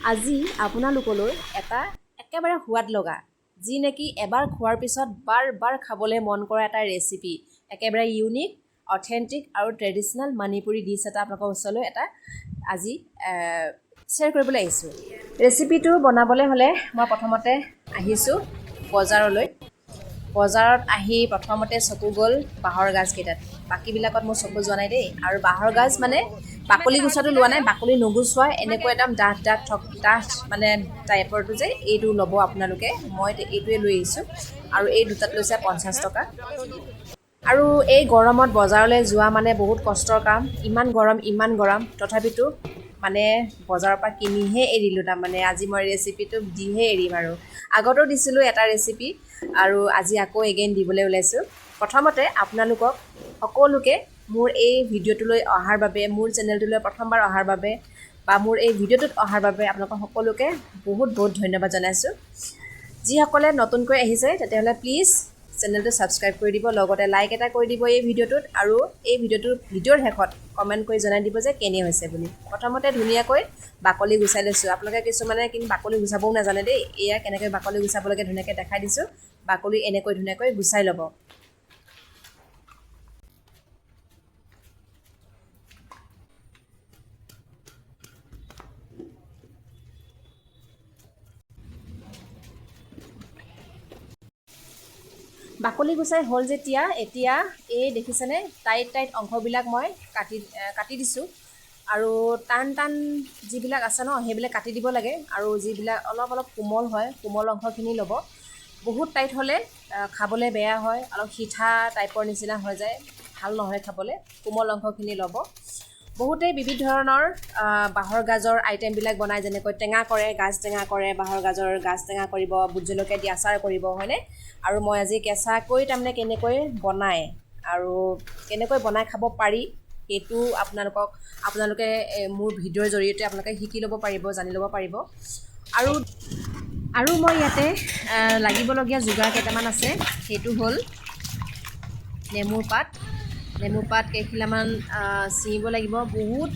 আজি আপোনালোকলৈ এটা একেবাৰে সোৱাদ লগা যি নেকি এবাৰ খোৱাৰ পিছত বাৰ বাৰ খাবলৈ মন কৰা এটা ৰেচিপি, একেবাৰে ইউনিক, অথেণ্টিক আৰু ট্ৰেডিশ্যনেল মণিপুৰী ডিছ এটা আপোনালোকৰ ওচৰলৈ এটা আজি শ্বেয়াৰ কৰিবলৈ আহিছোঁ। ৰেচিপিটো বনাবলৈ হ'লে মই প্ৰথমতে আহিছোঁ বজাৰলৈ। বজাৰত আহি প্ৰথমতে চকু গ'ল বাঁহৰ গাজকেইটাত। বাকীবিলাকত মোৰ চকু যোৱা নাই দেই। আৰু বাঁহৰ গাজ মানে বাকলি গুচাটো লোৱা নাই, বাকলি নুগুচোৱা এনেকুৱা একদম ডাঠ মানে টাইপৰটো যে এইটো ল'ব আপোনালোকে। মই এইটোৱে লৈ আহিছোঁ আৰু এই দুটাত লৈছে 50 টকা। আৰু এই গৰমত বজাৰলৈ যোৱা মানে বহুত কষ্টৰ কাম। ইমান গৰম তথাপিতো মানে বজাৰৰ পৰা কিনিহে এৰিলোঁ। তাৰমানে আজি মই ৰেচিপিটো দিহে এৰিম আৰু আগতো দিছিলোঁ এটা ৰেচিপি আৰু আজি আকৌ এগেইন দিবলৈ ওলাইছোঁ। প্ৰথমতে আপোনালোকক সকলোকে মোৰ এই ভিডিঅ'টোলৈ অহাৰ বাবে, মোৰ চেনেলটোলৈ প্ৰথমবাৰ অহাৰ বাবে বা মোৰ এই ভিডিঅ'টোত অহাৰ বাবে আপোনালোকক সকলোকে বহুত ধন্যবাদ জনাইছোঁ। যিসকলে নতুনকৈ আহিছে তেতিয়াহ'লে প্লিজ চেনেলটো ছাবস্ক্ৰাইব কৰি দিব, লগতে লাইক এটা কৰি দিব এই ভিডিঅ'টোত, আৰু এই ভিডিঅ'ৰ শেষত কমেণ্ট কৰি জনাই দিব যে কেনে হৈছে বুলি। প্ৰথমতে ধুনীয়াকৈ বাকলি গুচাই লৈছোঁ। আপোনালোকে কিছুমানে কিন্তু বাকলি গুচাবও নাজানে দেই। এয়া কেনেকৈ বাকলি গুচাব লাগে ধুনীয়াকৈ দেখাই দিছোঁ। বাকলি এনেকৈ ধুনীয়াকৈ গুচাই ল'ব। বাকলি গুচাই হ'ল যেতিয়া, এতিয়া এই দেখিছেনে টাইট অংশবিলাক মই কাটি দিছোঁ। আৰু টান যিবিলাক আছে ন সেইবিলাক কাটি দিব লাগে। আৰু যিবিলাক অলপ কোমল হয়, কোমল অংশখিনি ল'ব। বহুত টাইট হ'লে খাবলৈ বেয়া হয়, অলপ সিঠা টাইপৰ নিচিনা হৈ যায়, ভাল নহয় খাবলৈ। কোমল অংশখিনি ল'ব। বহুতেই বিবিধ ধৰণৰ বাঁহৰ গাজৰ আইটেমবিলাক বনায়, যেনেকৈ টেঙা কৰে, গাজ টেঙা কৰে, বাঁহৰ গাজৰ গাজ টেঙা কৰিব, ভোট জলকীয়া দি আচাৰ কৰিব, হয়নে? আৰু মই আজি কেঁচাকৈ তাৰমানে কেনেকৈ বনায় আৰু কেনেকৈ বনাই খাব পাৰি সেইটো আপোনালোকে মোৰ ভিডিঅ'ৰ জৰিয়তে আপোনালোকে শিকি ল'ব পাৰিব, জানি ল'ব পাৰিব। আৰু মই ইয়াতে লাগিবলগীয়া যোগাৰ কেইটামান আছে। সেইটো হ'ল নেমুৰ পাত কেইখিলামান ছিঙিব লাগিব। বহুত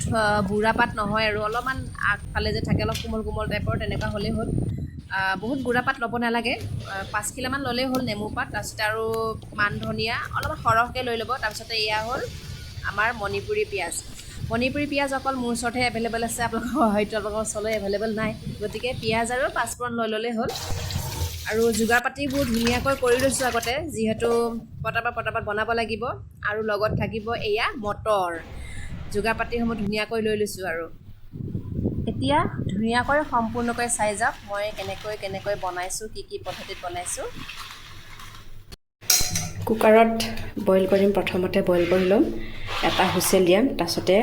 বুঢ়া পাত নহয় আৰু অলপমান আগফালে যে থাকে অলপ কোমল টাইপৰ, তেনেকুৱা হ'লেই হ'ল। বহুত বুঢ়া পাত ল'ব নালাগে, 5 কিলোমান ল'লেই হ'ল নেমু পাত। তাৰপিছতে আৰু মান ধনিয়া অলপমান সৰহকৈ লৈ ল'ব। তাৰপিছতে এয়া হ'ল আমাৰ মণিপুৰী পিঁয়াজ অকল মোৰ ওচৰতহে এভেইলেবল আছে, হয়তো আপোনালোকৰ ওচৰলৈ এভেইলেবল নাই। গতিকে পিঁয়াজ আৰু পাঁচফোৰণ লৈ ল'লেই হ'ল। আৰু যোগাৰ পাতিবোৰ ধুনীয়াকৈ কৰি লৈছোঁ আগতে, যিহেতু পটাপট বনাব লাগিব। আৰু লগত থাকিব এয়া মটৰ। যোগাৰ পাতিসমূহ ধুনীয়াকৈ লৈ লৈছোঁ। আৰু এতিয়া ধুনীয়াকৈ সম্পূৰ্ণকৈ চাই যাওক মই কেনেকৈ বনাইছোঁ, কি পদ্ধতিত বনাইছোঁ। কুকাৰত বইল কৰিম। প্ৰথমতে বইল কৰি ল'ম, এটা হুইচেল দিয়াম। তাৰপিছতে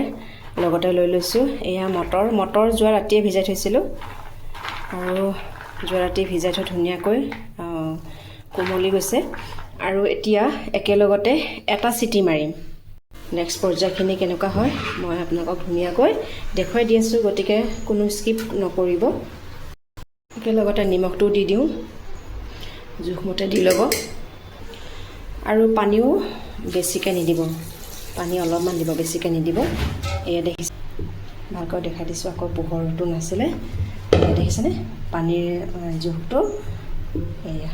লগতে লৈ লৈছোঁ এয়া মটৰ যোৱা ৰাতিয়ে ভিজাই থৈছিলোঁ। আৰু যোৱা ৰাতি ভিজাই থৈ ধুনীয়াকৈ কোমলি গৈছে। আৰু এতিয়া একেলগতে এটা চিটি মাৰিম। নেক্সট পৰ্যায়খিনি কেনেকুৱা হয় মই আপোনালোকক ধুনীয়াকৈ দেখুৱাই দি আছোঁ, গতিকে কোনো স্কিপ নকৰিব। একেলগতে নিমখটো দি দিওঁ, জোখমতে দি ল'ব। আৰু পানীও বেছিকৈ নিদিব, পানী অলপমান দিব, বেছিকৈ নিদিব। এয়া দেখিছে, ভালকৈ দেখাই দিছোঁ। আকৌ পোহৰটো নাছিলে, এয়া দেখিছেনে পানীৰ জোখটো। এয়া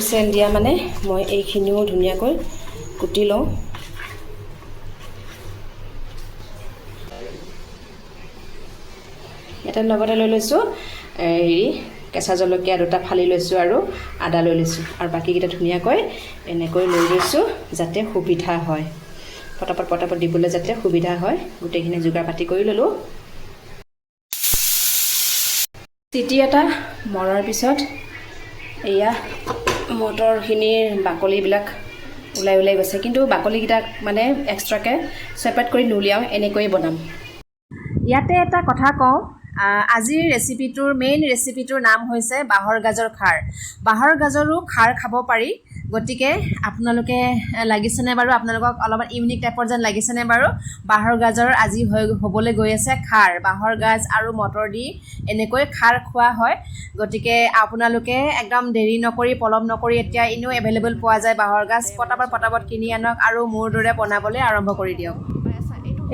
চেল দিয়া মানে মই এইখিনিও ধুনীয়াকৈ কুটি লওঁ। এটা লগতে লৈ লৈছোঁ কেঁচা জলকীয়া 2টা ফালি লৈছোঁ আৰু আদা লৈ লৈছোঁ। আৰু বাকীকেইটা ধুনীয়াকৈ এনেকৈ লৈ লৈছোঁ যাতে সুবিধা হয়, পটাপট দিবলৈ যাতে সুবিধা হয়। গোটেইখিনি যোগাৰ পাতি কৰি ল'লোঁ। চিটি এটা মৰাৰ পিছত এয়া মটৰখিনিৰ বাকলিবিলাক ওলাই গৈছে, কিন্তু বাকলিকেইটাক মানে এক্সট্ৰাকৈ ছেপাৰেট কৰি নুলিয়াওঁ, এনেকৈয়ে বনাম। ইয়াতে এটা কথা কওঁ, আজিৰ মেইন ৰেচিপিটোৰ নাম হৈছে বাঁহৰ গাজৰ খাৰ। বাঁহৰ গাজৰো খাৰ খাব পাৰি। গতিকে আপোনালোকে লাগিছেনে বাৰু, আপোনালোকক অলপমান ইউনিক টাইপৰ যেন লাগিছেনে বাৰু? বাঁহৰ গাজৰ আজি হ'বলৈ গৈ আছে খাৰ। বাঁহৰ গাজ আৰু মটৰ দি এনেকৈ খাৰ খোৱা হয়। গতিকে আপোনালোকে একদম দেৰি নকৰি, পলম নকৰি, এতিয়া এনেও এভেইলেবল পোৱা যায় বাঁহৰ গাজ, পটাপট কিনি আনক আৰু মোৰ দৰে বনাবলৈ আৰম্ভ কৰি দিয়ক।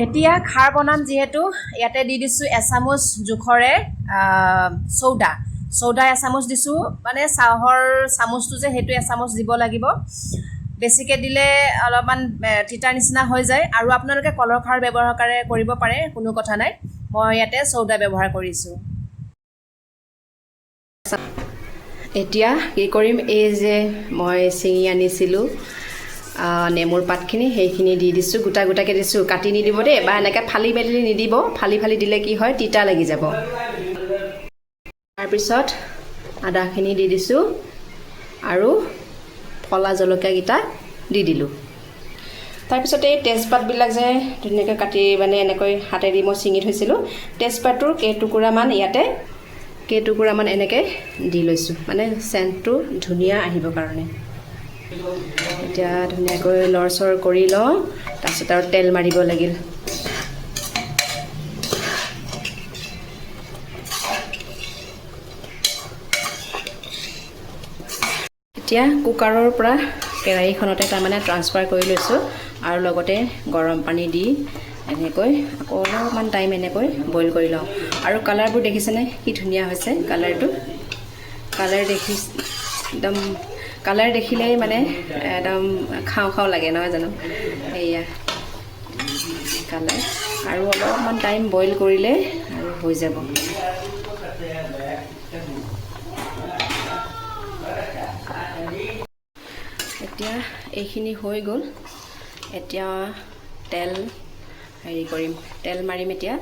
এতিয়া খাৰ বনাম যিহেতু ইয়াতে দি দিছোঁ এচামুচ জোখৰে চৌদা এচামুচ দিছোঁ, মানে চাহৰ চামুচটো যে সেইটো এচামুচ দিব লাগিব। বেছিকৈ দিলে অলপমান তিতা নিচিনা হৈ যায়, আৰু আপোনালোকে কলৰ খাৰ ব্যৱহাৰ কৰিব পাৰে, কোনো কথা নাই। মই ইয়াতে চৌদা ব্যৱহাৰ কৰিছোঁ। এতিয়া কি কৰিম, এই যে মই ছিঙি আনিছিলোঁ নেমুৰ পাতখিনি, সেইখিনি দি দিছোঁ, গোটা গোটাকৈ দিছোঁ, কাটি নিদিব দেই, বা এনেকৈ ফালি মেলি নিদিব। ফালি দিলে কি হয়, তিতা লাগি যাব। তাৰপিছত আদাখিনি দি দিছোঁ আৰু ফলা জলকীয়াকেইটা দি দিলোঁ। তাৰপিছত এই তেজপাতবিলাক যে ধুনীয়াকৈ কাটি মানে এনেকৈ হাতেদি মই ছিঙি থৈছিলোঁ, তেজপাতটোৰ কেইটুকুৰামান এনেকৈ দি লৈছোঁ, মানে চেণ্টটো ধুনীয়া আহিবৰ কাৰণে। এতিয়া ধুনীয়াকৈ লৰচৰ কৰি লওঁ, তাৰপিছত আৰু তেল মাৰিব লাগিল। এতিয়া কুকাৰৰ পৰা কেৰাহীখনতে তাৰমানে ট্ৰান্সফাৰ কৰি লৈছোঁ, আৰু লগতে গৰম পানী দি এনেকৈ আকৌ অলপমান টাইম এনেকৈ বইল কৰি লওঁ। আৰু কালাৰবোৰ দেখিছেনে কি ধুনীয়া হৈছে কালাৰটো। কালাৰ দেখিলেই মানে একদম খাওঁ লাগে, নহয় জানো? এয়া কালাৰ, আৰু অলপমান টাইম বইল কৰিলে আৰু হৈ যাব। এতিয়া এইখিনি হৈ গ'ল। এতিয়া তেল মাৰিম এতিয়া।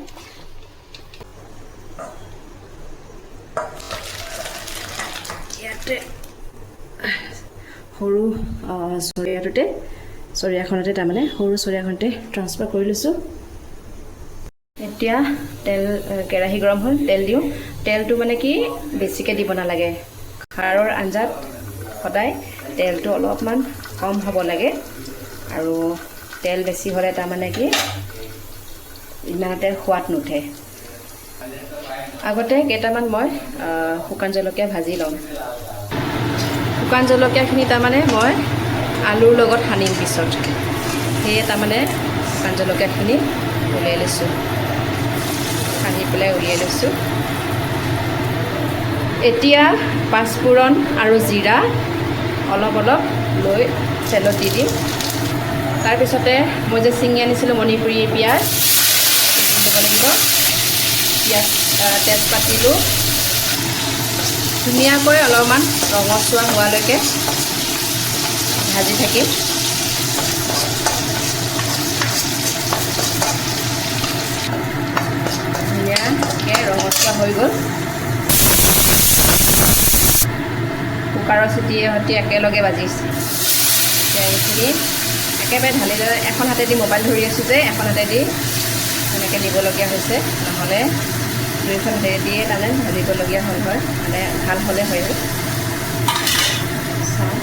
ইয়াতে সৰু চৰিয়াখনতে তাৰমানে সৰু চৰিয়াখনতে ট্ৰান্সফাৰ কৰি লৈছোঁ। এতিয়া কেৰাহী গৰম হ'ল, তেল দিওঁ। তেলটো মানে কি বেছিকৈ দিব নালাগে, খাৰৰ আঞ্জাত সদায় তেলটো অলপমান কম হ'ব লাগে, আৰু তেল বেছি হ'লে তাৰমানে কি ইমানতে সোৱাদ নুঠে। আগতে কেইটামান মই শুকান জলকীয়া ভাজি ল'ম। শুকান জলকীয়াখিনি তাৰমানে মই আলুৰ লগত সানিম পিছত, সেয়ে তাৰমানে শুকান জলকীয়াখিনি উলিয়াই লৈছোঁ, সানি পেলাই উলিয়াই লৈছোঁ। এতিয়া পাঁচফোৰণ আৰু জিৰা অলপ লৈ তেলত দি দিম। তাৰপিছতে মই যে ছিঙি আনিছিলোঁ মণিপুৰী পিঁয়াজ দিব লাগিব। তেজপাত দিলোঁ, ধুনীয়াকৈ অলপমান ৰঙচুৱা হোৱালৈকে ভাজি থাকিম। ধুনীয়াকৈ ৰঙচুৱা হৈ গ'ল। কুকাৰৰ চিটিয়ে সৈতে একেলগে বাজিছে। এইখিনি একেবাৰে ঢালি লৈ এখন হাতেদি মোবাইল ধৰি আছোঁ যে, এখন হাতেদি এনেকৈ দিবলগীয়া হৈছে, নহ'লে দুইখন হাতেৰে দিয়ে তাৰমানে ঢালিবলগীয়া হয়, মানে ভাল হ'লে হয়। চাওঁ,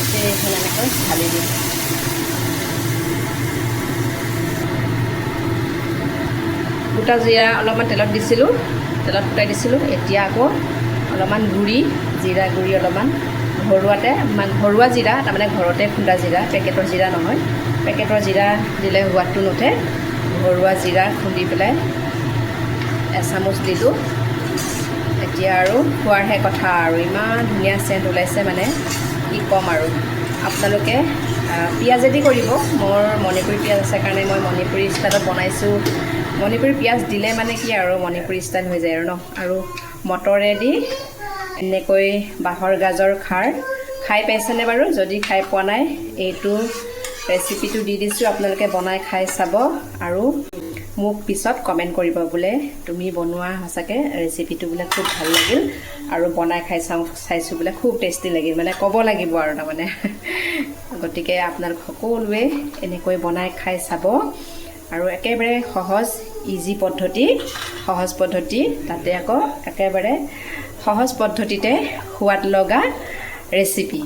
এতিয়া এইখন এনেকৈ ঢালি দিম। গোটা জিৰা অলপমান তেলত ফুটাই দিছিলোঁ। এতিয়া আকৌ অলপমান জিৰা গুড়ি অলপমান ঘৰুৱা জিৰা, তাৰমানে ঘৰতে খুন্দা জিৰা, পেকেটৰ জিৰা নহয়। পেকেটৰ জিৰা দিলে সোৱাদটো নুঠে। ঘৰুৱা জিৰা খুন্দি পেলাই এচামুচ দিলোঁ। এতিয়া আৰু খোৱাৰহে কথা, আৰু ইমান ধুনীয়া চেণ্ট ওলাইছে, মানে কি ক'ম আৰু। আপোনালোকে পিঁয়াজেদি কৰিব, মোৰ মণিপুৰী পিঁয়াজ আছে কাৰণে মই মণিপুৰী ষ্টাইলত বনাইছোঁ। মণিপুৰী পিঁয়াজ দিলে মানে কি আৰু মণিপুৰী ষ্টাইল হৈ যায় আৰু আৰু মটৰেদি এনেকৈ বাঁহৰ গাজৰ খাৰ খাই পাইছেনে বাৰু? যদি খাই পোৱা নাই, এইটো ৰেচিপিটো দি দিছোঁ, আপোনালোকে বনাই খাই চাব, আৰু মোক পিছত কমেণ্ট কৰিব বোলে তুমি বনোৱা সঁচাকৈ ৰেচিপিটো বোলে খুব ভাল লাগিল, আৰু বনাই চাইছোঁ বোলে খুব টেষ্টি লাগিল, মানে ক'ব লাগিব আৰু তাৰমানে। গতিকে আপোনালোক সকলোৱে এনেকৈ বনাই খাই চাব, আৰু একেবাৰে সহজ পদ্ধতি, তাতে আকৌ একেবাৰে সহজ পদ্ধতিতে সোৱাদ লগা ৰেচিপি,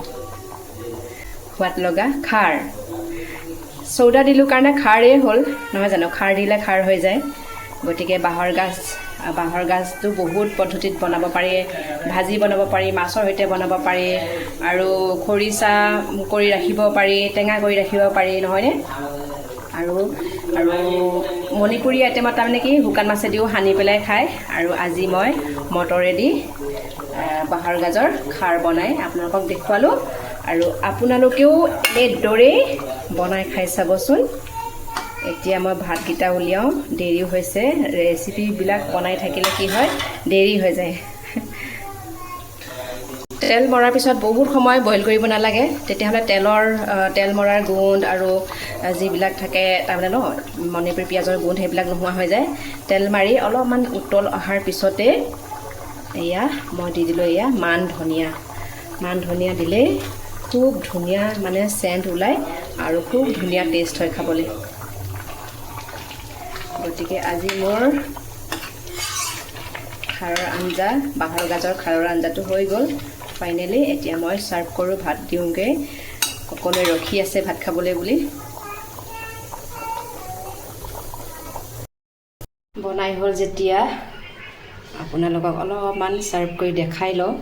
সোৱাদ লগা খাৰ। চৌদা দিলোঁ কাৰণে খাৰেই হ'ল, নহয় জানো? খাৰ দিলে খাৰ হৈ যায়। গতিকে বাঁহৰ গাজ বাঁহৰ গাজটো বহুত পদ্ধতিত বনাব পাৰি, ভাজি বনাব পাৰি, মাছৰ সৈতে বনাব পাৰি আৰু খৰিচা কৰি ৰাখিব পাৰি, টেঙা কৰি ৰাখিব পাৰি, নহয়নে? আৰু আৰু মণিপুৰী আইটেমত তাৰমানে কি শুকান মাছেদিও সানি পেলাই খায়। আৰু আজি মই মটৰেদি বাঁহৰ গাজৰ খাৰ বনাই আপোনালোকক দেখুৱালোঁ। আৰু আপোনালোকেও এইদৰেই বনাই খাই চাবচোন। এতিয়া মই ভাতকেইটা উলিয়াওঁ, দেৰি হৈছে। ৰেচিপিবিলাক বনাই থাকিলে কি হয়, দেৰি হৈ যায়। তেল মৰাৰ পিছত বহুত সময় বইল কৰিব নালাগে, তেতিয়াহ'লে তেল মৰাৰ গোন্ধ আৰু যিবিলাক থাকে তাৰমানে মণিপুৰী পিঁয়াজৰ গোন্ধ সেইবিলাক নোহোৱা হৈ যায়। তেল মাৰি অলপমান উতল অহাৰ পিছতে এয়া মই দি দিলোঁ এয়া মান ধনিয়া দিলেই খুব ধুনীয়া মানে চেণ্ট ওলায় আৰু খুব ধুনীয়া টেষ্ট হয় খাবলৈ। গতিকে আজি মোৰ খাৰৰ আঞ্জা, বাঁহৰ গাজৰ খাৰৰ আঞ্জাটো হৈ গ'ল ফাইনেলি। এতিয়া মই ছাৰ্ভ কৰোঁ, ভাত দিওঁগৈ। সকলোৱে ৰখি আছে ভাত খাবলৈ বুলি। বনাই হ'ল যেতিয়া আপোনালোকক অলপমান ছাৰ্ভ কৰি দেখাই লওঁ।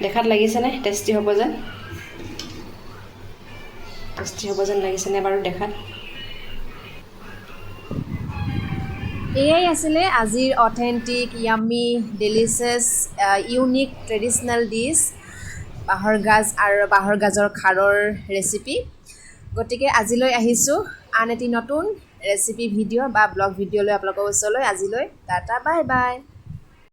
দেখাত লাগিছেনে টেষ্টি হ'ব যেন? লাগিছেনে বাৰু দেখাত? এয়াই আছিলে আজিৰ authentic, yummy, delicious, unique traditional dish, বাঁহৰ গাজ আৰু বাঁহৰ গাজৰ খাৰৰ ৰেচিপি। গতিকে আজিলৈ আহিছোঁ আন এটি নতুন ৰেচিপি ভিডিঅ' বা ব্লগ ভিডিঅ'লৈ আপোনালোকৰ ওচৰলৈ। আজিলৈ টাটা, বাই বাই।